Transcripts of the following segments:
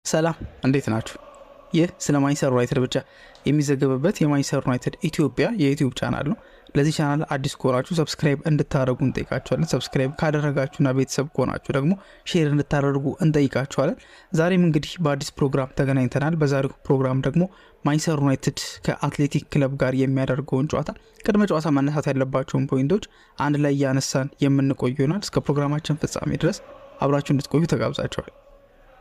ሰላም እንዴት ናችሁ? ይህ ስለ ማንቸስተር ዩናይትድ ብቻ የሚዘገበበት የማንቸስተር ዩናይትድ ኢትዮጵያ የዩቲዩብ ቻናል ነው። ለዚህ ቻናል አዲስ ከሆናችሁ ሰብስክራይብ እንድታደርጉ እንጠይቃችኋለን። ሰብስክራይብ ካደረጋችሁና ቤተሰብ ከሆናችሁ ደግሞ ሼር እንድታደርጉ እንጠይቃችኋለን። ዛሬም እንግዲህ በአዲስ ፕሮግራም ተገናኝተናል። በዛሬው ፕሮግራም ደግሞ ማንቸስተር ዩናይትድ ከአትሌቲክ ክለብ ጋር የሚያደርገውን ጨዋታ ቅድመ ጨዋታ መነሳት ያለባቸውን ፖይንቶች አንድ ላይ እያነሳን የምንቆይ ይሆናል። እስከ ፕሮግራማችን ፍጻሜ ድረስ አብራችሁ እንድትቆዩ ተጋብዛችኋል።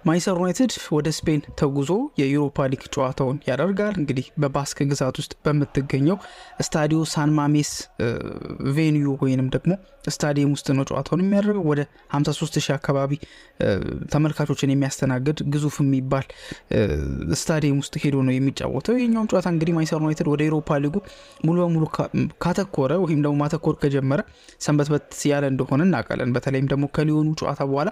ማንቸስተር ዩናይትድ ወደ ስፔን ተጉዞ የዩሮፓ ሊግ ጨዋታውን ያደርጋል። እንግዲህ በባስክ ግዛት ውስጥ በምትገኘው ስታዲዮ ሳን ማሜስ ቬኒዩ ወይንም ደግሞ ስታዲየም ውስጥ ነው ጨዋታውን የሚያደርገው። ወደ 53000 አካባቢ ተመልካቾችን የሚያስተናግድ ግዙፍ የሚባል ስታዲየም ውስጥ ሄዶ ነው የሚጫወተው። የኛውም ጨዋታ እንግዲህ ማንቸስተር ዩናይትድ ወደ ዩሮፓ ሊጉ ሙሉ በሙሉ ካተኮረ ወይም ደግሞ ማተኮር ከጀመረ ሰንበትበት ያለ እንደሆነ እናውቃለን። በተለይም ደግሞ ከሊዮኑ ጨዋታ በኋላ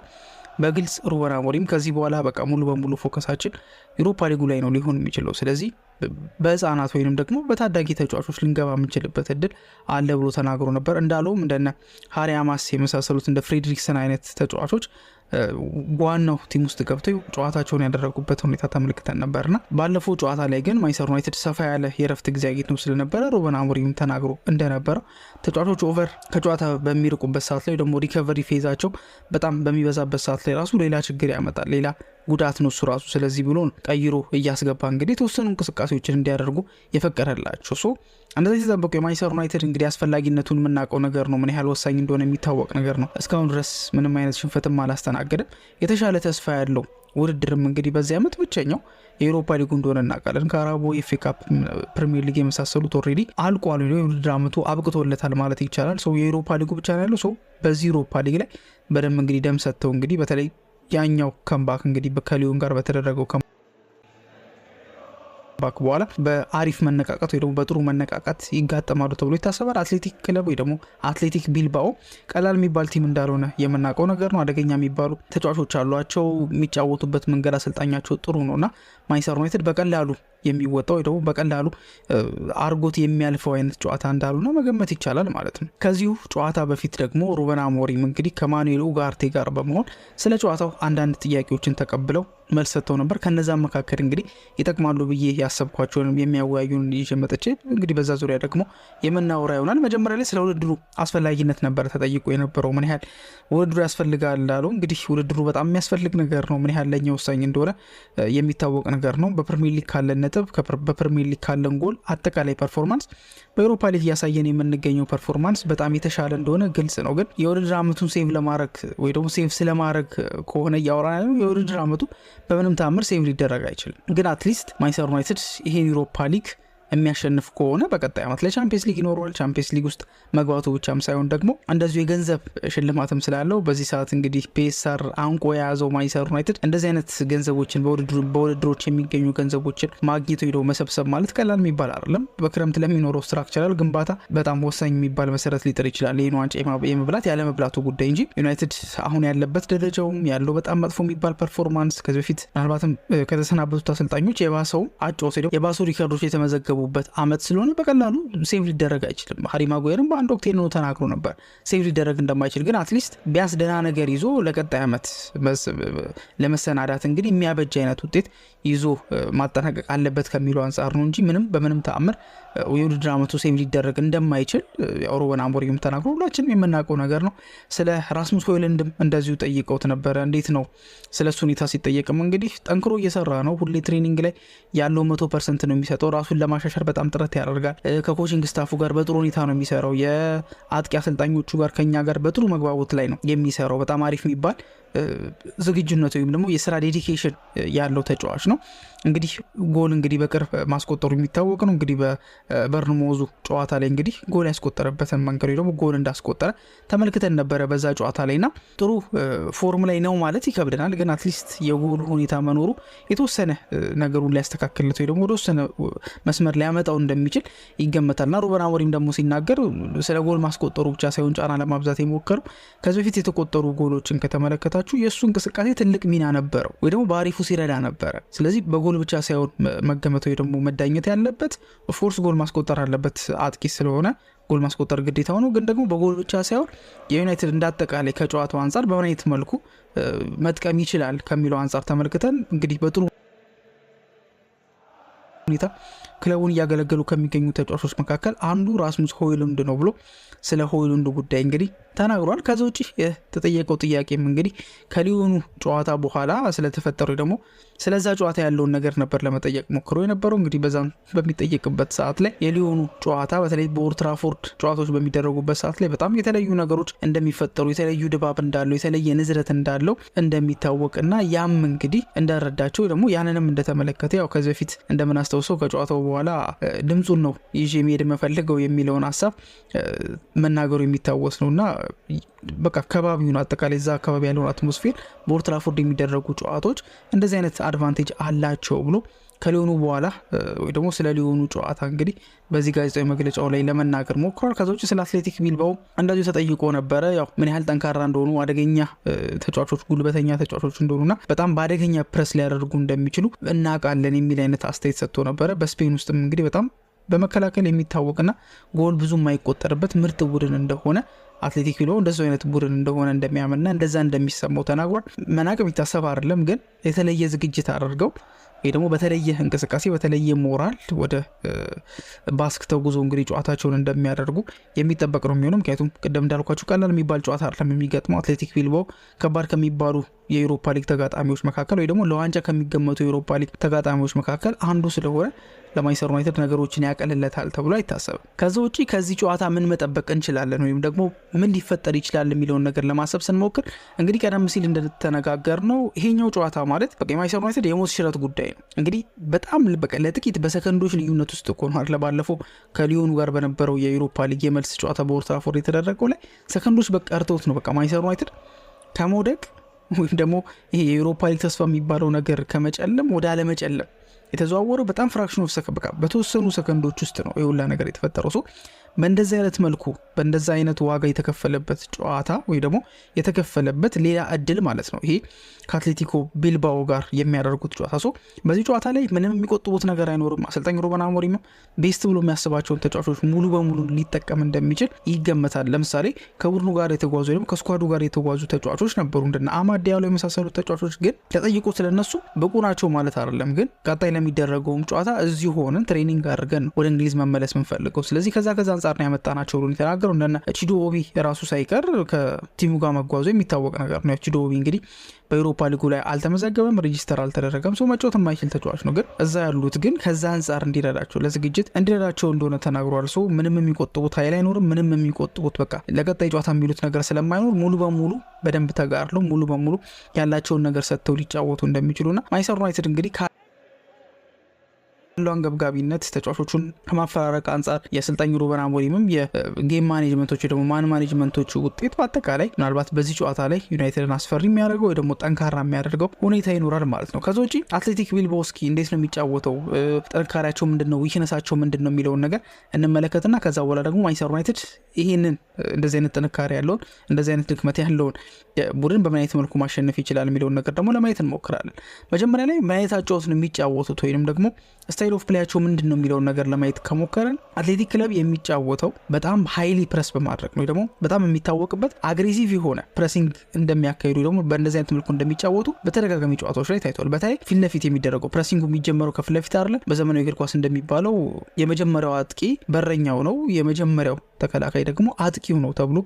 በግልጽ ሩበን አሞሪም ከዚህ በኋላ በቃ ሙሉ በሙሉ ፎከሳችን ዩሮፓ ሊጉ ላይ ነው ሊሆን የሚችለው፣ ስለዚህ በህፃናት ወይንም ደግሞ በታዳጊ ተጫዋቾች ልንገባ የምንችልበት እድል አለ ብሎ ተናግሮ ነበር። እንዳለውም እንደነ ሃሪ አማስ የመሳሰሉት እንደ ፍሬድሪክሰን አይነት ተጫዋቾች ዋናው ቲም ውስጥ ገብተው ጨዋታቸውን ያደረጉበት ሁኔታ ተመልክተን ነበርና ባለፈው ጨዋታ ላይ ግን ማንቸስተር ዩናይትድ ሰፋ ያለ የረፍት ጊዜ አግኝተው ስለነበረ ሩበን አሞሪም ተናግሮ እንደነበረው ተጫዋቾች ኦቨር ከጨዋታ በሚርቁበት ሰዓት ላይ ደግሞ ሪከቨሪ ፌዛቸው በጣም በሚበዛበት ሰዓት ላይ ራሱ ሌላ ችግር ያመጣል፣ ሌላ ጉዳት ነው እሱ ራሱ። ስለዚህ ብሎ ቀይሮ እያስገባ እንግዲህ የተወሰኑ እንቅስቃሴዎችን እንዲያደርጉ የፈቀደላቸው እንደዚህ ተጠበቁ። የማንቸስተር ዩናይትድ እንግዲህ አስፈላጊነቱን የምናውቀው ነገር ነው፣ ምን ያህል ወሳኝ እንደሆነ የሚታወቅ ነገር ነው። እስካሁን ድረስ ምንም አይነት ሽንፈትም አላስተናገደም። የተሻለ ተስፋ ያለው ውድድርም እንግዲህ በዚህ ዓመት ብቸኛው የዩሮፓ ሊጉ እንደሆነ እናውቃለን። ካራቦ፣ ኤፍ ኤ ካፕ፣ ፕሪሚየር ሊግ የመሳሰሉት ኦልሬዲ አልቋል። የውድድር ዓመቱ አብቅቶለታል ማለት ይቻላል። ሰው የዩሮፓ ሊጉ ብቻ ነው ያለው። ሰው በዚህ ዩሮፓ ሊግ ላይ በደንብ እንግዲህ ደም ሰጥተው እንግዲህ በተለይ ያኛው ከምባክ እንግዲህ ከሊዮን ጋር በተደረገው ባክ በኋላ በአሪፍ መነቃቃት ወይ ደግሞ በጥሩ መነቃቃት ይጋጠማሉ ተብሎ ይታሰባል። አትሌቲክ ክለብ ወይ ደግሞ አትሌቲክ ቢልባኦ ቀላል የሚባል ቲም እንዳልሆነ የምናውቀው ነገር ነው። አደገኛ የሚባሉ ተጫዋቾች አሏቸው። የሚጫወቱበት መንገድ አሰልጣኛቸው ጥሩ ነውና ማንቸስተር ዩናይትድ በቀላሉ የሚወጣው ወይ ደግሞ በቀላሉ አርጎት የሚያልፈው አይነት ጨዋታ እንዳልሆነ መገመት ይቻላል ማለት ነው። ከዚሁ ጨዋታ በፊት ደግሞ ሩበን አሞሪም እንግዲህ ከማኑኤል ኡጋርቴ ጋር በመሆን ስለ ጨዋታው አንዳንድ ጥያቄዎችን ተቀብለው መልስ ሰጥተው ነበር። ከነዛም መካከል እንግዲህ ይጠቅማሉ ብዬ ያሰብኳቸውን የሚያወያዩን ይዤ መጥቼ እንግዲህ በዛ ዙሪያ ደግሞ የምናወራ ይሆናል። መጀመሪያ ላይ ስለ ውድድሩ አስፈላጊነት ነበር ተጠይቆ የነበረው። ምን ያህል ውድድሩ ያስፈልጋል እንዳለው እንግዲህ ውድድሩ በጣም የሚያስፈልግ ነገር ነው። ምን ያህል ለኛ ወሳኝ እንደሆነ የሚታወቅ ነገር ነው። በፕሪሚየር ሊግ ካለን ነጥብ፣ በፕሪሚየር ሊግ ካለን ጎል፣ አጠቃላይ ፐርፎርማንስ በዩሮፓ ሊግ እያሳየን የምንገኘው ፐርፎርማንስ በጣም የተሻለ እንደሆነ ግልጽ ነው። ግን የውድድር ዓመቱን ሴቭ ለማድረግ ወይ ደግሞ ሴቭ ስለማድረግ ከሆነ እያወራ ነው የውድድር ዓመቱ በምንም ታምር ሴቭ ሊደረግ አይችልም። ግን አትሊስት ማንቸስተር ዩናይትድ ይሄን ዩሮፓ ሊግ የሚያሸንፍ ከሆነ በቀጣይ ዓመት ላይ ቻምፒየንስ ሊግ ይኖረዋል። ቻምፒየንስ ሊግ ውስጥ መግባቱ ብቻም ሳይሆን ደግሞ እንደዚሁ የገንዘብ ሽልማትም ስላለው በዚህ ሰዓት እንግዲህ ፒኤስአር አንቆ የያዘው ማንቸስተር ዩናይትድ እንደዚህ አይነት ገንዘቦችን በውድድሮች የሚገኙ ገንዘቦችን ማግኘት ሄዶ መሰብሰብ ማለት ቀላል የሚባል አይደለም። በክረምት ለሚኖረው ስትራክቸራል ግንባታ በጣም ወሳኝ የሚባል መሰረት ሊጥር ይችላል። ይህን ዋንጫ የመብላት ያለ መብላቱ ጉዳይ እንጂ ዩናይትድ አሁን ያለበት ደረጃውም ያለው በጣም መጥፎ የሚባል ፐርፎርማንስ ከዚህ በፊት ምናልባትም ከተሰናበቱት አሰልጣኞች የባሰው አጫወት ሄደው የባሰው ሪከርዶች የተመዘገቡ በት አመት ስለሆነ በቀላሉ ሴቭ ሊደረግ አይችልም። ሃሪ ማጓየርም በአንድ ወቅት ነው ተናግሮ ነበር ሴቭ ሊደረግ እንደማይችል። ግን አትሊስት ቢያንስ ደህና ነገር ይዞ ለቀጣይ አመት ለመሰናዳት እንግዲህ የሚያበጅ አይነት ውጤት ይዞ ማጠናቀቅ አለበት ከሚለው አንጻር ነው እንጂ በምንም ተአምር የውድድር ዓመቱ ሴቭ ሊደረግ እንደማይችል ሩበን አሞሪም ተናግሮ ሁላችንም የምናውቀው ነገር ነው። ስለ ራስሙስ ሆይሉንድም እንደዚሁ ጠይቀውት ነበረ። እንዴት ነው ስለሱ ሁኔታ ሲጠየቅም እንግዲህ ጠንክሮ እየሰራ ነው። ሁሌ ትሬኒንግ ላይ ያለው 100% ነው የሚሰጠው። ራሱን ለማሻሻል በጣም ጥረት ያደርጋል። ከኮቺንግ ስታፉ ጋር በጥሩ ሁኔታ ነው የሚሰራው። የአጥቂ አሰልጣኞቹ ጋር ከኛ ጋር በጥሩ መግባቦት ላይ ነው የሚሰራው። በጣም አሪፍ የሚባል ዝግጁነት ወይም ደግሞ የስራ ዴዲኬሽን ያለው ተጫዋች ነው። እንግዲህ ጎል እንግዲህ በቅርብ ማስቆጠሩ የሚታወቅ ነው። እንግዲህ በበርንሞዙ ጨዋታ ላይ እንግዲህ ጎል ያስቆጠረበትን መንገድ ደግሞ ጎል እንዳስቆጠረ ተመልክተን ነበረ በዛ ጨዋታ ላይና ጥሩ ፎርም ላይ ነው ማለት ይከብደናል። ግን አትሊስት የጎል ሁኔታ መኖሩ የተወሰነ ነገሩን ሊያስተካክልለት ወይ ደግሞ ወደወሰነ መስመር ሊያመጣው እንደሚችል ይገመታልና ሩበን አሞሪም ደግሞ ሲናገር ስለ ጎል ማስቆጠሩ ብቻ ሳይሆን ጫና ለማብዛት የሞከሩ ከዚህ በፊት የተቆጠሩ ጎሎችን ከተመለከተ ከተመለከታችሁ የእሱ እንቅስቃሴ ትልቅ ሚና ነበረው ወይ ደግሞ በአሪፉ ሲረዳ ነበረ። ስለዚህ በጎል ብቻ ሳይሆን መገመት ወይ ደግሞ መዳኘት ያለበት ኦፍኮርስ ጎል ማስቆጠር አለበት አጥቂ ስለሆነ ጎል ማስቆጠር ግዴታው ነው። ግን ደግሞ በጎል ብቻ ሳይሆን የዩናይትድ እንዳጠቃላይ ከጨዋታው አንጻር በምን አይነት መልኩ መጥቀም ይችላል ከሚለው አንጻር ተመልክተን እንግዲህ በጥሩ ሁኔታ ክለቡን እያገለገሉ ከሚገኙ ተጫዋቾች መካከል አንዱ ራስሙስ ሆይሉንድ ነው ብሎ ስለ ሆይሉንድ ጉዳይ እንግዲህ ተናግሯል። ከዛ ውጪ የተጠየቀው ጥያቄም እንግዲህ ከሊዮኑ ጨዋታ በኋላ ስለተፈጠሩ ደግሞ ስለዛ ጨዋታ ያለውን ነገር ነበር ለመጠየቅ ሞክሮ የነበረው። እንግዲህ በዛም በሚጠየቅበት ሰዓት ላይ የሊዮኑ ጨዋታ በተለይ በኦልድ ትራፎርድ ጨዋታዎች በሚደረጉበት ሰዓት ላይ በጣም የተለያዩ ነገሮች እንደሚፈጠሩ፣ የተለያዩ ድባብ እንዳለው፣ የተለየ ንዝረት እንዳለው እንደሚታወቅና ያም እንግዲህ እንደረዳቸው ደግሞ ያንንም እንደተመለከተ ያው ከዚህ በፊት እንደምናስታውሰው ከጨዋታው በኋላ ድምፁን ነው ይዤ መሄድ መፈልገው የሚለውን ሀሳብ መናገሩ የሚታወስ ነውና በቃ አካባቢውን አጠቃላይ እዛ አካባቢ ያለውን አትሞስፌር በኦልድ ትራፎርድ የሚደረጉ ጨዋታዎች እንደዚህ አይነት አድቫንቴጅ አላቸው ብሎ ከሊዮኑ በኋላ ወይ ደግሞ ስለ ሊዮኑ ጨዋታ እንግዲህ በዚህ ጋዜጣዊ መግለጫው ላይ ለመናገር ሞክሯል። ከዛ ውጭ ስለ አትሌቲክ ቢልባኦ እንደዚሁ ተጠይቆ ነበረ። ያው ምን ያህል ጠንካራ እንደሆኑ፣ አደገኛ ተጫዋቾች፣ ጉልበተኛ ተጫዋቾች እንደሆኑና በጣም በአደገኛ ፕረስ ሊያደርጉ እንደሚችሉ እናውቃለን የሚል አይነት አስተያየት ሰጥቶ ነበረ። በስፔን ውስጥም እንግዲህ በጣም በመከላከል የሚታወቅና ጎል ብዙ የማይቆጠርበት ምርጥ ቡድን እንደሆነ አትሌቲክ ቢልባኦ እንደዚህ አይነት ቡድን እንደሆነ እንደሚያምንና እንደዛ እንደሚሰማው ተናግሯል። መናቅ የሚታሰብ አይደለም፣ ግን የተለየ ዝግጅት አድርገው ወይ ደግሞ በተለየ እንቅስቃሴ በተለየ ሞራል ወደ ባስክ ተጉዞ እንግዲህ ጨዋታቸውን እንደሚያደርጉ የሚጠበቅ ነው የሚሆነው። ምክንያቱም ቅድም እንዳልኳችሁ ቀላል የሚባል ጨዋታ አይደለም የሚገጥመው። አትሌቲክ ቢልባኦ ከባድ ከሚባሉ የዩሮፓ ሊግ ተጋጣሚዎች መካከል ወይ ደግሞ ለዋንጫ ከሚገመቱ የዩሮፓ ሊግ ተጋጣሚዎች መካከል አንዱ ስለሆነ ለማንቸስተር ዩናይትድ ነገሮችን ያቀልለታል ተብሎ አይታሰብም። ከዛ ውጪ ከዚህ ጨዋታ ምን መጠበቅ እንችላለን ወይም ደግሞ ምን ሊፈጠር ይችላል የሚለውን ነገር ለማሰብ ስንሞክር እንግዲህ ቀደም ሲል እንደተነጋገር ነው ይሄኛው ጨዋታ ማለት በቃ የማንቸስተር ዩናይትድ የሞት ሽረት ጉዳይ ነው። እንግዲህ በጣም በቃ ለጥቂት በሰከንዶች ልዩነት ውስጥ እኮ ነው አይደል ባለፈው ከሊዮኑ ጋር በነበረው የዩሮፓ ሊግ የመልስ ጨዋታ በኦልድ ትራፎርድ የተደረገው ላይ ሰከንዶች በቃ እርተውት ነው በቃ ማንቸስተር ዩናይትድ ከመውደቅ ወይም ደግሞ ይሄ የዩሮፓ ሊግ ተስፋ የሚባለው ነገር ከመጨለም ወደ አለመጨለም የተዘዋወረው በጣም ፍራክሽን ኦፍ ሰከንድ በቃ በተወሰኑ ሰከንዶች ውስጥ ነው የሁላ ነገር የተፈጠረው። ሰው በእንደዚህ አይነት መልኩ በእንደዚህ አይነት ዋጋ የተከፈለበት ጨዋታ ወይ ደግሞ የተከፈለበት ሌላ እድል ማለት ነው ይሄ ከአትሌቲኮ ቢልባኦ ጋር የሚያደርጉት ጨዋታ። ሰው በዚህ ጨዋታ ላይ ምንም የሚቆጥቡት ነገር አይኖርም። አሰልጣኝ ሩበን አሞሪም ቤስት ብሎ የሚያስባቸውን ተጫዋቾች ሙሉ በሙሉ ሊጠቀም እንደሚችል ይገመታል። ለምሳሌ ከቡድኑ ጋር የተጓዙ ወይም ከስኳዱ ጋር የተጓዙ ተጫዋቾች ነበሩ እንደና አማድ ዲያሎ የመሳሰሉት ተጫዋቾች ግን ተጠይቆ ስለነሱ ብቁ ናቸው ማለት አይደለም። ግን ቀጣይ ለሚደረገውም ጨዋታ እዚሁ ሆነን ትሬኒንግ አድርገን ወደ እንግሊዝ መመለስ ምንፈልገው ስለዚህ ከዛ አንጻር ነው ያመጣናቸው ብሎ የተናገረው እንደና ቺዶቢ የራሱ ሳይቀር ከቲሙ ጋር መጓዙ የሚታወቅ ነገር ነው። ቺዶቢ እንግዲህ በዩሮፓ ሊጉ ላይ አልተመዘገበም፣ ሬጂስተር አልተደረገም። ሰው መጫወት የማይችል ተጫዋች ነው። ግን እዛ ያሉት ግን ከዛ አንጻር እንዲረዳቸው ለዝግጅት እንዲረዳቸው እንደሆነ ተናግሯል። ሰው ምንም የሚቆጥቡት ኃይል አይኖርም። ምንም የሚቆጥቡት በቃ ለቀጣይ ጨዋታ የሚሉት ነገር ስለማይኖር ሙሉ በሙሉ በደንብ ተጋርለው ሙሉ በሙሉ ያላቸውን ነገር ሰጥተው ሊጫወቱ እንደሚችሉና ማንቸስተር ዩናይትድ እንግዲህ ያለው አንገብጋቢነት ተጫዋቾቹን ከማፈራረቅ አንጻር የአሰልጣኝ ሩበን አሞሪምም የጌም ማኔጅመንቶች ደግሞ ማን ማኔጅመንቶቹ ውጤት በአጠቃላይ ምናልባት በዚህ ጨዋታ ላይ ዩናይትድን አስፈሪ የሚያደርገው ወይ ደግሞ ጠንካራ የሚያደርገው ሁኔታ ይኖራል ማለት ነው። ከዛ ውጪ አትሌቲክ ቢልባኦ እስኪ እንዴት ነው የሚጫወተው፣ ጥንካሬያቸው ምንድነው፣ ዊክነሳቸው ምንድነው የሚለውን ነገር እንመለከትና ከዛ በኋላ ደግሞ ማንቸስተር ዩናይትድ ይሄንን እንደዚህ አይነት ጥንካሬ ያለውን እንደዚህ አይነት ድክመት ያለውን ቡድን በምን አይነት መልኩ ማሸነፍ ይችላል የሚለውን ነገር ደግሞ ለማየት እንሞክራለን። መጀመሪያ ላይ ምን አይነት አጫወት ነው የሚጫወቱት ወይንም ደግሞ ስታይል ኦፍ ፕሌያቸው ምንድን ነው የሚለውን ነገር ለማየት ከሞከረን አትሌቲክ ክለብ የሚጫወተው በጣም ሃይሊ ፕረስ በማድረግ ነው። ደግሞ በጣም የሚታወቅበት አግሬሲቭ የሆነ ፕሬሲንግ እንደሚያካሂዱ ደግሞ በእንደዚህ አይነት መልኩ እንደሚጫወቱ በተደጋጋሚ ጨዋታዎች ላይ ታይቷል። በተለይ ፊት ለፊት የሚደረገው ፕሬሲንጉ የሚጀመረው ከፊት ለፊት አይደለም። በዘመናዊ እግር ኳስ እንደሚባለው የመጀመሪያው አጥቂ በረኛው ነው፣ የመጀመሪያው ተከላካይ ደግሞ አጥቂው ነው ተብሎ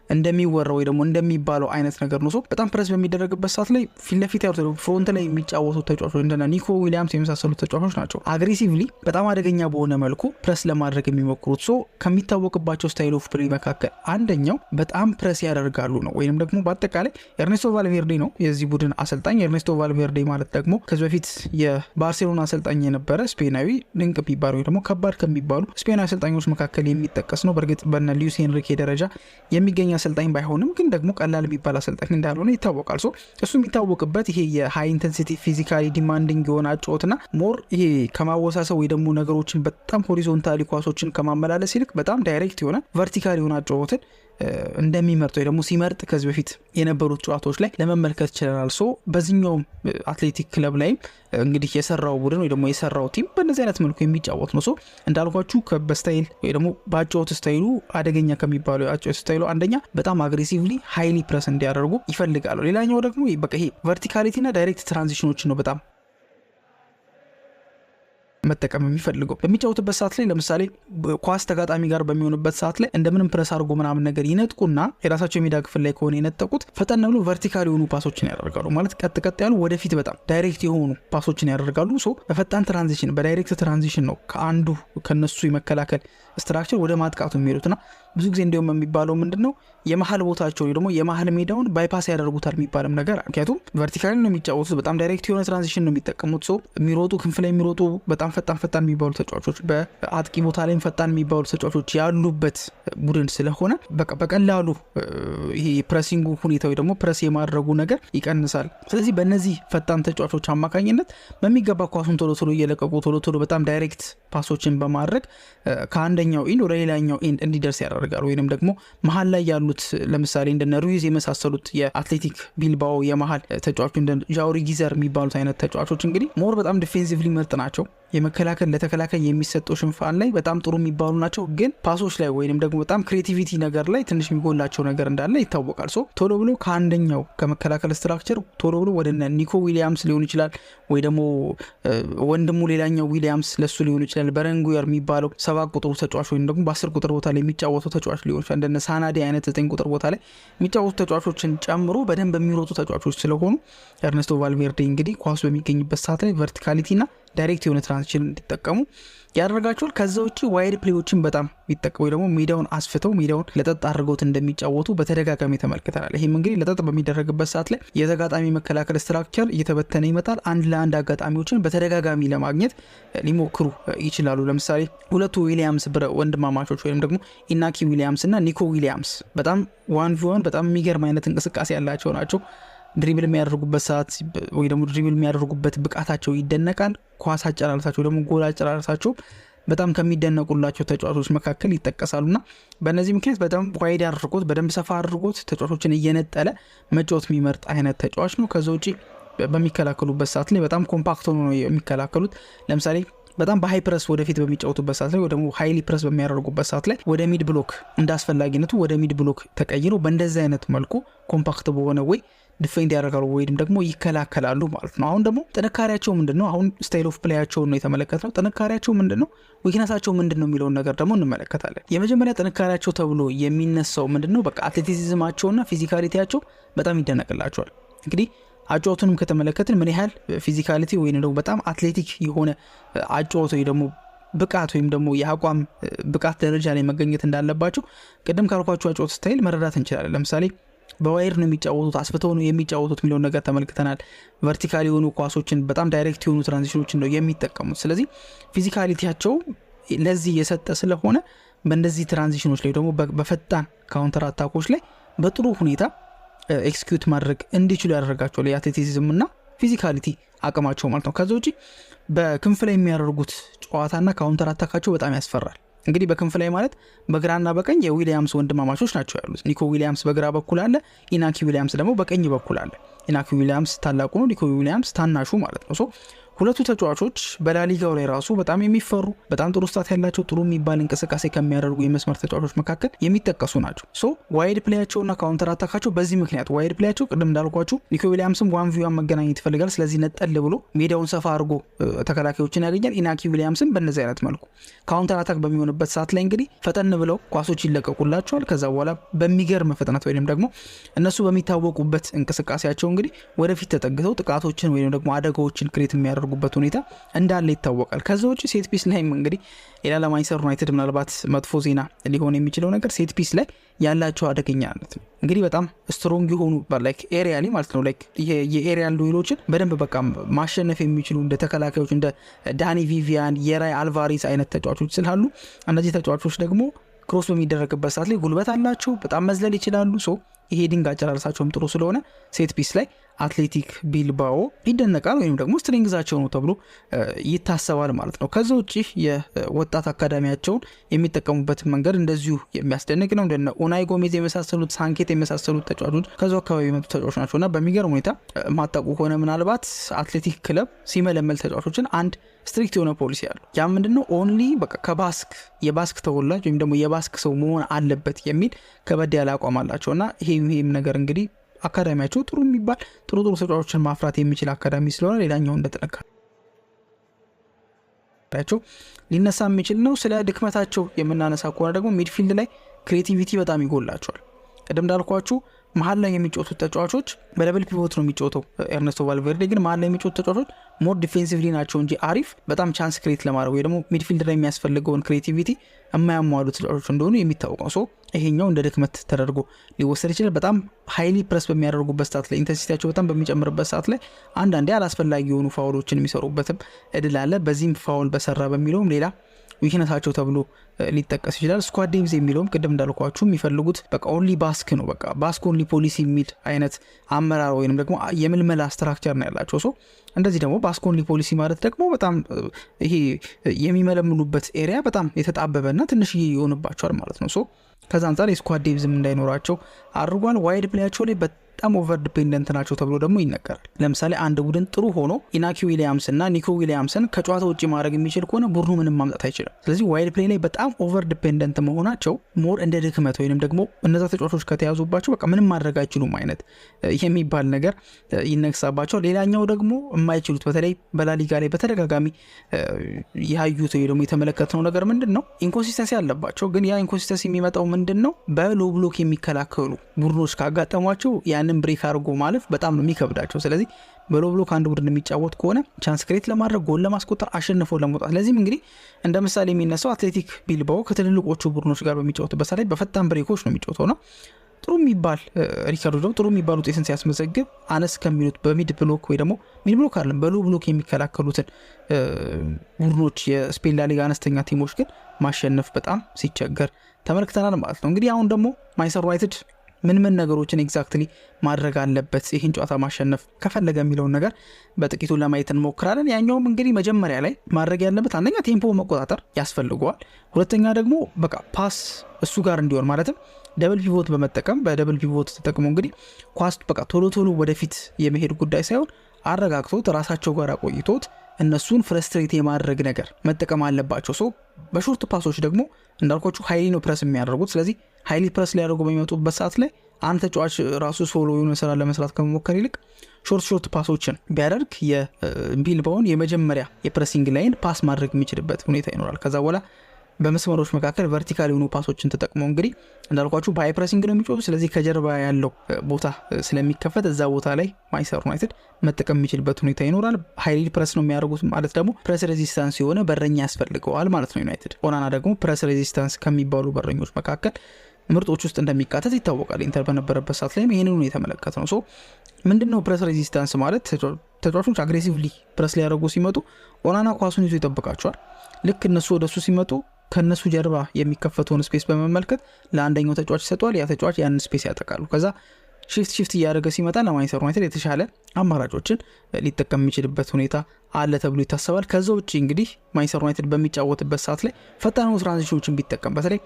እንደሚወራው ወይ ደግሞ እንደሚባለው አይነት ነገር ነው። በጣም ፕረስ በሚደረግበት ሰዓት ላይ ፊት ለፊት ያሉት ፍሮንት ላይ የሚጫወቱ ተጫዋቾች እንደና ኒኮ ዊሊያምስ የመሳሰሉ ተጫዋቾች ናቸው አግሬሲቭሊ በጣም አደገኛ በሆነ መልኩ ፕረስ ለማድረግ የሚሞክሩት። ከሚታወቅባቸው ስታይል ኦፍ ፕሌይ መካከል አንደኛው በጣም ፕረስ ያደርጋሉ ነው። ወይንም ደግሞ በአጠቃላይ ኤርኔስቶ ቫልቬርዴ ነው የዚህ ቡድን አሰልጣኝ። ኤርኔስቶ ቫልቬርዴ ማለት ደግሞ ከዚህ በፊት የባርሴሎና አሰልጣኝ የነበረ ስፔናዊ ድንቅ የሚባሉ ወይ ደግሞ ከባድ ከሚባሉ ስፔናዊ አሰልጣኞች መካከል የሚጠቀስ ነው። በእርግጥ በነ ሉዊስ ኤንሪኬ ደረጃ የሚገኝ አሰልጣኝ ባይሆንም ግን ደግሞ ቀላል የሚባል አሰልጣኝ እንዳልሆነ ይታወቃል። እሱ የሚታወቅበት ይሄ የሃይ ኢንተንሲቲ ፊዚካሊ ዲማንዲንግ የሆነ አጫወትና ሞር ይሄ ከማወሳሰብ ወይ ደግሞ ነገሮችን በጣም ሆሪዞንታሊ ኳሶችን ከማመላለስ ይልቅ በጣም ዳይሬክት የሆነ ቨርቲካል የሆነ አጫወትን እንደሚመርጥ ወይ ደግሞ ሲመርጥ ከዚህ በፊት የነበሩት ጨዋታዎች ላይ ለመመልከት ይችላል። ሶ በዚህኛው አትሌቲክ ክለብ ላይ እንግዲህ የሰራው ቡድን ወይ ደግሞ የሰራው ቲም በእነዚህ አይነት መልኩ የሚጫወት ነው። ሶ እንዳልኳችሁ በስታይል ወይ ደግሞ በአጫወት ስታይሉ አደገኛ ከሚባሉ የአጫወት ስታይሉ አንደኛ በጣም አግሬሲቭሊ ሃይሊ ፕረስ እንዲያደርጉ ይፈልጋሉ። ሌላኛው ደግሞ በቃ ይሄ ቨርቲካሊቲ እና ዳይሬክት ትራንዚሽኖች ነው በጣም መጠቀም የሚፈልገው። በሚጫወትበት ሰዓት ላይ ለምሳሌ ኳስ ተጋጣሚ ጋር በሚሆንበት ሰዓት ላይ እንደምንም ፕረስ አድርጎ ምናምን ነገር ይነጥቁና የራሳቸው የሜዳ ክፍል ላይ ከሆነ የነጠቁት ፈጠን ብሎ ቨርቲካል የሆኑ ፓሶችን ያደርጋሉ። ማለት ቀጥ ያሉ ወደፊት በጣም ዳይሬክት የሆኑ ፓሶችን ያደርጋሉ። ሶ በፈጣን ትራንዚሽን በዳይሬክት ትራንዚሽን ነው ከአንዱ ከነሱ የመከላከል ስትራክቸር ወደ ማጥቃቱ የሚሄዱትና ብዙ ጊዜ እንዲሁም የሚባለው ምንድነው የመሀል ቦታቸው ደግሞ የመሀል ሜዳውን ባይፓስ ያደርጉታል የሚባልም ነገር። ምክንያቱም ቨርቲካሊ ነው የሚጫወቱት፣ በጣም ዳይሬክት የሆነ ትራንዚሽን ነው የሚጠቀሙት። ሰው የሚሮጡ ክንፍ ላይ የሚሮጡ በጣም ፈጣን የሚባሉ ተጫዋቾች፣ በአጥቂ ቦታ ላይም ፈጣን የሚባሉ ተጫዋቾች ያሉበት ቡድን ስለሆነ በቀላሉ ይሄ ፕሬሲንጉ ሁኔታው ደግሞ ፕሬስ የማድረጉ ነገር ይቀንሳል። ስለዚህ በእነዚህ ፈጣን ተጫዋቾች አማካኝነት በሚገባ ኳሱን ቶሎ እየለቀቁ ቶሎ በጣም ዳይሬክት ፓሶችን በማድረግ ከአንደኛው ኢንድ ወደ ሌላኛው ኢንድ እንዲደርስ ያደርጋሉ። ወይንም ደግሞ መሀል ላይ ያሉት ለምሳሌ እንደነ ሩይዝ የመሳሰሉት የአትሌቲክ ቢልባኦ የመሀል ተጫዋቾች እንደ ጃውሪ ጊዘር የሚባሉት አይነት ተጫዋቾች እንግዲህ ሞር በጣም ዲፌንሲቭሊ ምርጥ ናቸው። የመከላከል ለተከላካይ የሚሰጠው ሽንፋን ላይ በጣም ጥሩ የሚባሉ ናቸው። ግን ፓሶች ላይ ወይንም ደግሞ በጣም ክሬቲቪቲ ነገር ላይ ትንሽ የሚጎላቸው ነገር እንዳለ ይታወቃል። ሶ ቶሎ ብሎ ከአንደኛው ከመከላከል ስትራክቸር ቶሎ ብሎ ወደ ኒኮ ዊሊያምስ ሊሆን ይችላል፣ ወይ ደግሞ ወንድሙ ሌላኛው ዊሊያምስ ለሱ ሊሆን ይችላል። በረንጉየር የሚባለው 7 ቁጥር ተጫዋች ወይም ደግሞ በ10 ቁጥር ቦታ ላይ የሚጫወተው ተጫዋች ሊሆን ይችላል። እንደነ ሳናዲ አይነት 9 ቁጥር ቦታ ላይ የሚጫወቱ ተጫዋቾችን ጨምሮ በደንብ የሚሮጡ ተጫዋቾች ስለሆኑ ኤርኔስቶ ቫልቬርዴ እንግዲህ ኳሱ በሚገኝበት ሰዓት ላይ ቨርቲካሊቲና ዳይሬክት የሆነ ትራንዚሽን እንዲጠቀሙ ያደርጋቸዋል። ከዛ ውጪ ዋይድ ፕሌዎችን በጣም ይጠቀሙ ወይ ደግሞ ሜዳውን አስፍተው ሜዳውን ለጠጥ አድርገውት እንደሚጫወቱ በተደጋጋሚ ተመልክተናል። ይህም እንግዲህ ለጠጥ በሚደረግበት ሰዓት ላይ የተጋጣሚ መከላከል ስትራክቸር እየተበተነ ይመጣል። አንድ ለአንድ አጋጣሚዎችን በተደጋጋሚ ለማግኘት ሊሞክሩ ይችላሉ። ለምሳሌ ሁለቱ ዊሊያምስ ወንድማማቾች ወይም ደግሞ ኢናኪ ዊሊያምስ እና ኒኮ ዊሊያምስ በጣም 1v1 በጣም የሚገርም አይነት እንቅስቃሴ ያላቸው ናቸው። ድሪብል የሚያደርጉበት ሰዓት ወይ ደግሞ ድሪብል የሚያደርጉበት ብቃታቸው ይደነቃል። ኳስ አጨራረሳቸው ደግሞ ጎል አጨራረሳቸው በጣም ከሚደነቁላቸው ተጫዋቾች መካከል ይጠቀሳሉና በእነዚህ ምክንያት በጣም ዋይድ አድርጎት በደንብ ሰፋ አድርጎት ተጫዋቾችን እየነጠለ መጫወት የሚመርጥ አይነት ተጫዋች ነው። ከዛ ውጪ በሚከላከሉበት ሰዓት ላይ በጣም ኮምፓክት ሆኖ ነው የሚከላከሉት። ለምሳሌ በጣም በሃይ ፕረስ ወደፊት በሚጫወቱበት ሰዓት ላይ ወይ ደግሞ ሃይሊ ፕረስ በሚያደርጉበት ሰዓት ላይ ወደ ሚድ ብሎክ እንዳስፈላጊነቱ ወደ ሚድ ብሎክ ተቀይሮ በእንደዚህ አይነት መልኩ ኮምፓክት በሆነ ወይ ዲፌንድ ያደርጋሉ ወይም ደግሞ ይከላከላሉ ማለት ነው። አሁን ደግሞ ጥንካሬያቸው ምንድነው? አሁን ስታይል ኦፍ ፕሌያቸውን ነው የተመለከትነው። ጥንካሬያቸው ምንድነው፣ ዊክነሳቸው ምንድነው የሚለውን ነገር ደግሞ እንመለከታለን። የመጀመሪያ ጥንካሬያቸው ተብሎ የሚነሳው ምንድነው? በቃ አትሌቲሲዝማቸውና ፊዚካሊቲያቸው በጣም ይደነቅላቸዋል። እንግዲህ አጫወቱንም ከተመለከትን ምን ያህል ፊዚካሊቲ ወይም ደግሞ በጣም አትሌቲክ የሆነ አጫወት ወይ ደግሞ ብቃት ወይም ደግሞ የአቋም ብቃት ደረጃ ላይ መገኘት እንዳለባቸው ቅድም ካልኳቸው አጫወት ስታይል መረዳት እንችላለን። ለምሳሌ በዋይር ነው የሚጫወቱት፣ አስፍተው ነው የሚጫወቱት የሚለውን ነገር ተመልክተናል። ቨርቲካሊ የሆኑ ኳሶችን በጣም ዳይሬክት የሆኑ ትራንዚሽኖችን ነው የሚጠቀሙት። ስለዚህ ፊዚካሊቲያቸው ለዚህ የሰጠ ስለሆነ በእንደዚህ ትራንዚሽኖች ላይ ደግሞ በፈጣን ካውንተር አታኮች ላይ በጥሩ ሁኔታ ኤክስኪዩት ማድረግ እንዲችሉ ያደርጋቸው የአትሌቲሲዝም እና ፊዚካሊቲ አቅማቸው ማለት ነው። ከዛ ውጪ በክንፍ ላይ የሚያደርጉት ጨዋታና ካውንተር አታካቸው በጣም ያስፈራል። እንግዲህ በክንፍ ላይ ማለት በግራና በቀኝ የዊሊያምስ ወንድማማቾች ናቸው ያሉት። ኒኮ ዊሊያምስ በግራ በኩል አለ፣ ኢናኪ ዊሊያምስ ደግሞ በቀኝ በኩል አለ። ኢናኪ ዊሊያምስ ታላቁ ነው፣ ኒኮ ዊሊያምስ ታናሹ ማለት ነው። ሁለቱ ተጫዋቾች በላሊጋው ላይ ራሱ በጣም የሚፈሩ በጣም ጥሩ ስታት ያላቸው ጥሩ የሚባል እንቅስቃሴ ከሚያደርጉ የመስመር ተጫዋቾች መካከል የሚጠቀሱ ናቸው። ዋይድ ፕሌያቸውና ካውንተር አታካቸው በዚህ ምክንያት ዋይድ ፕሌያቸው ቅድም እንዳልኳችሁ ኒኮ ዊሊያምስም 1v1 መገናኘት ይፈልጋል። ስለዚህ ነጠል ብሎ ሜዳውን ሰፋ አድርጎ ተከላካዮችን ያገኛል። ኢናኪ ዊሊያምስም በእነዚህ አይነት መልኩ ካውንተር አታክ በሚሆንበት ሰዓት ላይ እንግዲህ ፈጠን ብለው ኳሶች ይለቀቁላቸዋል። ከዛ በኋላ በሚገርም ፍጥነት ወይም ደግሞ እነሱ በሚታወቁበት እንቅስቃሴያቸው እንግዲህ ወደፊት ተጠግተው ጥቃቶችን ወይም ደግሞ አደጋዎችን ክሬት የሚያደርጉ ጉበት ሁኔታ እንዳለ ይታወቃል። ከዛ ውጪ ሴት ፒስ ላይ እንግዲህ ሌላ ለማንቸስተር ዩናይትድ ምናልባት መጥፎ ዜና ሊሆን የሚችለው ነገር ሴት ፒስ ላይ ያላቸው አደገኛነት ነው። እንግዲህ በጣም ስትሮንግ የሆኑ ላይክ ኤሪያሊ ማለት ነው ላይክ የኤሪያል ዱኤሎችን በደንብ በቃ ማሸነፍ የሚችሉ እንደ ተከላካዮች እንደ ዳኒ ቪቪያን፣ የራይ አልቫሬዝ አይነት ተጫዋቾች ስላሉ እነዚህ ተጫዋቾች ደግሞ ክሮስ በሚደረግበት ሰዓት ላይ ጉልበት አላቸው፣ በጣም መዝለል ይችላሉ። ይሄ ዲንግ አጨራረሳቸውም ጥሩ ስለሆነ ሴት ፒስ ላይ አትሌቲክ ቢልባኦ ይደነቃል ወይም ደግሞ ስትሪንግዛቸው ነው ተብሎ ይታሰባል ማለት ነው። ከዛ ውጪ የወጣት አካዳሚያቸውን የሚጠቀሙበት መንገድ እንደዚሁ የሚያስደንቅ ነው። እንደነ ኡናይ ጎሜዝ የመሳሰሉት ሳንኬት የመሳሰሉት ተጫዋቾች ከዛው አካባቢ የመጡ ተጫዋቾች ናቸውና በሚገርም ሁኔታ ማጣቁ ሆነ ምናልባት አትሌቲክ ክለብ ሲመለመል ተጫዋቾችን አንድ ስትሪክት የሆነ ፖሊሲ ያለው ያ ምንድነው ኦንሊ በቃ ከባስክ የባስክ ተወላጅ ወይም ደግሞ የባስክ ሰው መሆን አለበት የሚል ከበድ ያለ አቋም አላቸውና ይሄም ነገር እንግዲህ አካዳሚያቸው ጥሩ የሚባል ጥሩ ተጫዋቾችን ማፍራት የሚችል አካዳሚ ስለሆነ ሌላኛው እንደተጠናከራቸው ሊነሳ የሚችል ነው። ስለ ድክመታቸው የምናነሳ ከሆነ ደግሞ ሚድፊልድ ላይ ክሬቲቪቲ በጣም ይጎላቸዋል። ቀደም እንዳልኳችሁ መሀል ላይ የሚጫወቱት ተጫዋቾች በደብል ፒቮት ነው የሚጫወተው ኤርኔስቶ ቫልቬርዴ፣ ግን መሀል ላይ የሚጫወቱት ተጫዋቾች ሞር ዲፌንሲቭሊ ናቸው እንጂ አሪፍ በጣም ቻንስ ክሬት ለማድረግ ወይ ደግሞ ሚድፊልድ ላይ የሚያስፈልገውን ክሬቲቪቲ የማያሟሉ ተጫዋቾች እንደሆኑ የሚታወቅ ነው። ይሄኛው እንደ ድክመት ተደርጎ ሊወሰድ ይችላል። በጣም ሃይሊ ፕረስ በሚያደርጉበት ሰዓት ላይ ኢንተንሲቲያቸው በጣም በሚጨምርበት ሰዓት ላይ አንዳንዴ አላስፈላጊ የሆኑ ፋውሎችን የሚሰሩበትም እድል አለ። በዚህም ፋውል በሰራ በሚለውም ሌላ ዊክነሳቸው ተብሎ ሊጠቀስ ይችላል። ስኳድ ዴምዝ የሚለውም ቅድም እንዳልኳችሁ የሚፈልጉት በቃ ኦንሊ ባስክ ነው፣ በቃ ባስክ ኦንሊ ፖሊሲ የሚል አይነት አመራር ወይንም ደግሞ የምልመላ ስትራክቸር ነው ያላቸው። እንደዚህ ደግሞ ባስክ ኦንሊ ፖሊሲ ማለት ደግሞ በጣም ይሄ የሚመለምሉበት ኤሪያ በጣም የተጣበበና ትንሽ ይሆንባቸዋል ማለት ነው። ከዛ አንጻር የስኳድ ዴምዝም እንዳይኖራቸው አድርጓል። ዋይድ ፕሌያቸው ላይ በጣም ኦቨር ዲፔንደንት ናቸው ተብሎ ደግሞ ይነገራል። ለምሳሌ አንድ ቡድን ጥሩ ሆኖ ኢናኪ ዊሊያምስ እና ኒኮ ዊሊያምስን ከጨዋታ ውጭ ማድረግ የሚችል ከሆነ ቡድኑ ምንም ማምጣት አይችልም። ስለዚህ ዋይድ ፕሌይ ላይ በጣም ኦቨር ዲፔንደንት መሆናቸው ሞር እንደ ድክመት ወይንም ደግሞ እነዛ ተጫዋቾች ከተያዙባቸው በቃ ምንም ማድረግ አይችሉም አይነት የሚባል ነገር ይነግሳባቸው። ሌላኛው ደግሞ የማይችሉት በተለይ በላሊጋ ላይ በተደጋጋሚ ያዩት ወይ ደግሞ የተመለከትነው ነገር ምንድን ነው? ኢንኮንሲስተንሲ አለባቸው። ግን ያ ኢንኮንሲስተንሲ የሚመጣው ምንድን ነው? በሎ ብሎክ የሚከላከሉ ቡድኖች ካጋጠሟቸው ያንን ብሬክ አድርጎ ማለፍ በጣም ነው የሚከብዳቸው። ስለዚህ በሎ ብሎክ አንድ ቡድን የሚጫወት ከሆነ ቻንስ ክሬት ለማድረግ ጎል ለማስቆጠር አሸንፎ ለመውጣት ለዚህም እንግዲህ እንደ ምሳሌ የሚነሳው አትሌቲክ ቢልባኦ ከትልልቆቹ ቡድኖች ጋር በሚጫወትበት ላይ በፈጣን ብሬኮች ነው የሚጫወተው ነው ጥሩ የሚባል ሪካርዶ ደግሞ ጥሩ የሚባል ውጤትን ሲያስመዘግብ አነስ ከሚሉት በሚድ ብሎክ ወይ ደግሞ ሚድ ብሎክ አይደለም በሎ ብሎክ የሚከላከሉትን ቡድኖች የስፔን ላሊጋ አነስተኛ ቲሞች ግን ማሸነፍ በጣም ሲቸገር ተመልክተናል ማለት ነው። እንግዲህ አሁን ደግሞ ማንቸስተር ዩናይትድ ምን ነገሮችን ኤግዛክትሊ ማድረግ አለበት ይህን ጨዋታ ማሸነፍ ከፈለገ የሚለውን ነገር በጥቂቱ ለማየት እንሞክራለን። ያኛውም እንግዲህ መጀመሪያ ላይ ማድረግ ያለበት አንደኛ ቴምፖ መቆጣጠር ያስፈልገዋል። ሁለተኛ ደግሞ በቃ ፓስ እሱ ጋር እንዲሆን ማለትም ደብል ፒቮት በመጠቀም በደብል ፒቮት ተጠቅሞ እንግዲህ ኳስ በቃ ቶሎ ወደፊት የመሄድ ጉዳይ ሳይሆን አረጋግቶት ራሳቸው ጋር ቆይቶት እነሱን ፍረስትሬት የማድረግ ነገር መጠቀም አለባቸው። በሾርት ፓሶች ደግሞ እንዳልኳችሁ ሃይሊ ነው ፕረስ የሚያደርጉት። ስለዚህ ሃይሊ ፕረስ ሊያደርጉ በሚመጡበት ሰዓት ላይ አንድ ተጫዋች ራሱ ሶሎ የሆነ ስራ ለመስራት ከመሞከር ይልቅ ሾርት ፓሶችን ቢያደርግ የቢልባኦን የመጀመሪያ የፕሬሲንግ ላይን ፓስ ማድረግ የሚችልበት ሁኔታ ይኖራል። ከዛ በኋላ በመስመሮች መካከል ቨርቲካል የሆኑ ፓሶችን ተጠቅመው እንግዲህ እንዳልኳችሁ በሃይ ፕሬሲንግ ነው የሚጫወቱ። ስለዚህ ከጀርባ ያለው ቦታ ስለሚከፈት እዛ ቦታ ላይ ማንቸስተር ዩናይትድ መጠቀም የሚችልበት ሁኔታ ይኖራል። ሃይሊ ፕሬስ ነው የሚያደርጉት ማለት ደግሞ ፕሬስ ሬዚስታንስ የሆነ በረኛ ያስፈልገዋል ማለት ነው። ዩናይትድ ኦናና ደግሞ ፕሬስ ሬዚስታንስ ከሚባሉ በረኞች መካከል ምርጦች ውስጥ እንደሚካተት ይታወቃል። ኢንተር በነበረበት ሰዓት ላይም ይህንን የተመለከተ ነው። ምንድነው ፕሬስ ሬዚስታንስ ማለት? ተጫዋቾች አግሬሲቭሊ ፕሬስ ሊያደርጉ ሲመጡ ኦናና ኳሱን ይዞ ይጠብቃቸዋል። ልክ እነሱ ወደሱ ሲመጡ ከነሱ ጀርባ የሚከፈተውን ስፔስ በመመልከት ለአንደኛው ተጫዋች ይሰጠዋል። ያ ተጫዋች ያንን ስፔስ ያጠቃሉ። ከዛ ሽፍት እያደረገ ሲመጣ ለማንቸስተር ዩናይትድ የተሻለ አማራጮችን ሊጠቀም የሚችልበት ሁኔታ አለ ተብሎ ይታሰባል። ከዛ ውጭ እንግዲህ ማንቸስተር ዩናይትድ በሚጫወትበት ሰዓት ላይ ፈጣን ትራንዚሽኖችን ቢጠቀም በተለይ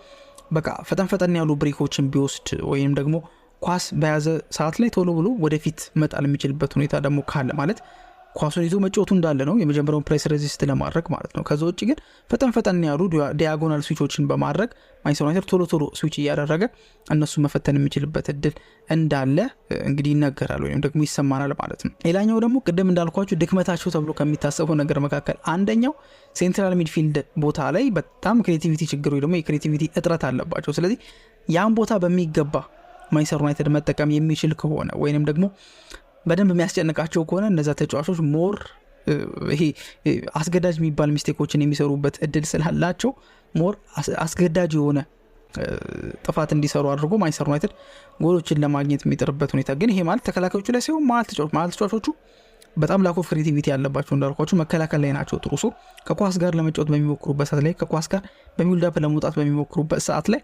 በቃ ፈጠን ያሉ ብሬኮችን ቢወስድ ወይም ደግሞ ኳስ በያዘ ሰዓት ላይ ቶሎ ብሎ ወደፊት መጣል የሚችልበት ሁኔታ ደግሞ ካለ ማለት ኳሱን ይዞ መጫወቱ እንዳለ ነው የመጀመሪያውን ፕሬስ ሬዚስት ለማድረግ ማለት ነው። ከዛ ውጭ ግን ፈጠን ያሉ ዲያጎናል ስዊቾችን በማድረግ ማንቸስተር ዩናይትድ ቶሎ ስዊች እያደረገ እነሱ መፈተን የሚችልበት እድል እንዳለ እንግዲህ ይነገራል ወይም ደግሞ ይሰማናል ማለት ነው። ሌላኛው ደግሞ ቅድም እንዳልኳችሁ ድክመታቸው ተብሎ ከሚታሰበው ነገር መካከል አንደኛው ሴንትራል ሚድፊልድ ቦታ ላይ በጣም ክሬቲቪቲ ችግር ወይ ደግሞ የክሬቲቪቲ እጥረት አለባቸው። ስለዚህ ያን ቦታ በሚገባ ማንቸስተር ዩናይትድ መጠቀም የሚችል ከሆነ ወይንም ደግሞ በደንብ የሚያስጨንቃቸው ከሆነ እነዛ ተጫዋቾች ሞር ይሄ አስገዳጅ የሚባል ሚስቴኮችን የሚሰሩበት እድል ስላላቸው ሞር አስገዳጅ የሆነ ጥፋት እንዲሰሩ አድርጎ ማንቸስተር ዩናይትድ ጎሎችን ለማግኘት የሚጥርበት ሁኔታ ግን ይሄ ማለት ተከላካዮቹ ላይ ሲሆን ማለት ተጫዋቾቹ በጣም ላክ ኦፍ ክሬቲቪቲ ያለባቸው እንዳልኳችሁ መከላከል ላይ ናቸው። ጥሩ ከኳስ ጋር ለመጫወት በሚሞክሩበት ሰዓት ላይ ከኳስ ጋር በሚውልድ አፕ ለመውጣት በሚሞክሩበት ሰዓት ላይ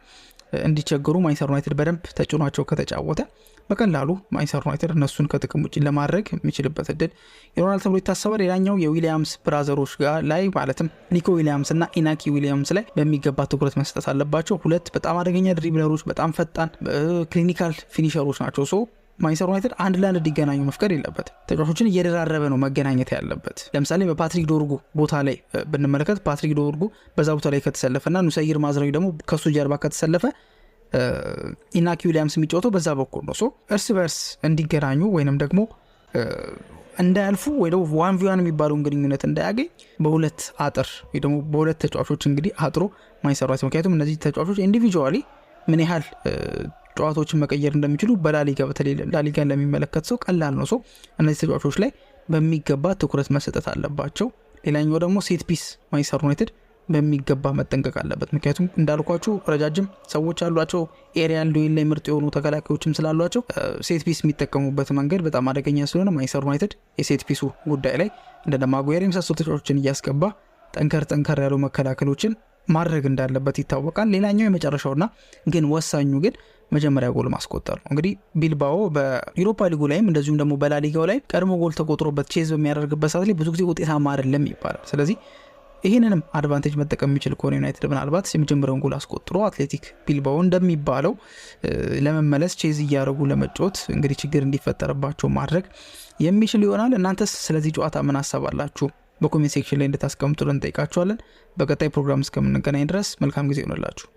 እንዲቸገሩ ማንቸስተር ዩናይትድ በደንብ ተጭኗቸው ከተጫወተ በቀላሉ ማንቸስተር ዩናይትድ እነሱን ከጥቅም ውጭ ለማድረግ የሚችልበት እድል ይሆናል ተብሎ ይታሰባል። ሌላኛው የዊሊያምስ ብራዘሮች ጋር ላይ ማለትም ኒኮ ዊሊያምስ እና ኢናኪ ዊሊያምስ ላይ በሚገባ ትኩረት መስጠት አለባቸው። ሁለት በጣም አደገኛ ድሪብለሮች፣ በጣም ፈጣን ክሊኒካል ፊኒሸሮች ናቸው። ሶ ማንቸስተር ዩናይትድ አንድ ለአንድ እንዲገናኙ መፍቀድ የለበት። ተጫዋቾችን እየደራረበ ነው መገናኘት ያለበት። ለምሳሌ በፓትሪክ ዶርጉ ቦታ ላይ ብንመለከት ፓትሪክ ዶርጉ በዛ ቦታ ላይ ከተሰለፈና ኑሰይር ማዝራዊ ደግሞ ከሱ ጀርባ ከተሰለፈ ኢናኪ ዊሊያምስ የሚጫወተው በዛ በኩል ነው። ሶ እርስ በርስ እንዲገናኙ ወይንም ደግሞ እንዳያልፉ ወይ ደግሞ ዋን ቪዋን የሚባለውን ግንኙነት እንዳያገኝ በሁለት አጥር ወይ ደግሞ በሁለት ተጫዋቾች እንግዲህ አጥሮ ማንቸስተር ዩናይትድ ምክንያቱም እነዚህ ተጫዋቾች ኢንዲቪጁዋሊ ምን ያህል ጨዋታዎችን መቀየር እንደሚችሉ በላሊጋ በተለይ ላሊጋን ለሚመለከት ሰው ቀላል ነው። ሰው እነዚህ ተጫዋቾች ላይ በሚገባ ትኩረት መሰጠት አለባቸው። ሌላኛው ደግሞ ሴት ፒስ ማንቸስተር ዩናይትድ በሚገባ መጠንቀቅ አለበት። ምክንያቱም እንዳልኳችሁ ረጃጅም ሰዎች አሏቸው፣ ኤሪያል ዱዌል ላይ ምርጥ የሆኑ ተከላካዮችም ስላሏቸው ሴት ፒስ የሚጠቀሙበት መንገድ በጣም አደገኛ ስለሆነ ማንቸስተር ዩናይትድ የሴት ፒሱ ጉዳይ ላይ እንደ ማጉዌር የመሳሰሉ ተጫዋቾችን እያስገባ ጠንከር ያሉ መከላከሎችን ማድረግ እንዳለበት ይታወቃል። ሌላኛው የመጨረሻውና ግን ወሳኙ ግን መጀመሪያ ጎል ማስቆጠር ነው። እንግዲህ ቢልባኦ በዩሮፓ ሊጉ ላይም እንደዚሁም ደግሞ በላሊጋው ላይ ቀድሞ ጎል ተቆጥሮበት ቼዝ በሚያደርግበት ሰዓት ላይ ብዙ ጊዜ ውጤታማ አይደለም ይባላል። ስለዚህ ይህንንም አድቫንቴጅ መጠቀም የሚችል ከሆነ ዩናይትድ ምናልባት የመጀመሪያውን ጎል አስቆጥሮ አትሌቲክ ቢልባኦ እንደሚባለው ለመመለስ ቼዝ እያደረጉ ለመጫወት እንግዲህ ችግር እንዲፈጠርባቸው ማድረግ የሚችል ይሆናል። እናንተስ ስለዚህ ጨዋታ ምን ሀሳባላችሁ? በኮሜንት ሴክሽን ላይ እንድታስቀምጡልን እንጠይቃችኋለን። በቀጣይ ፕሮግራም እስከምንገናኝ ድረስ መልካም ጊዜ ይሆንላችሁ።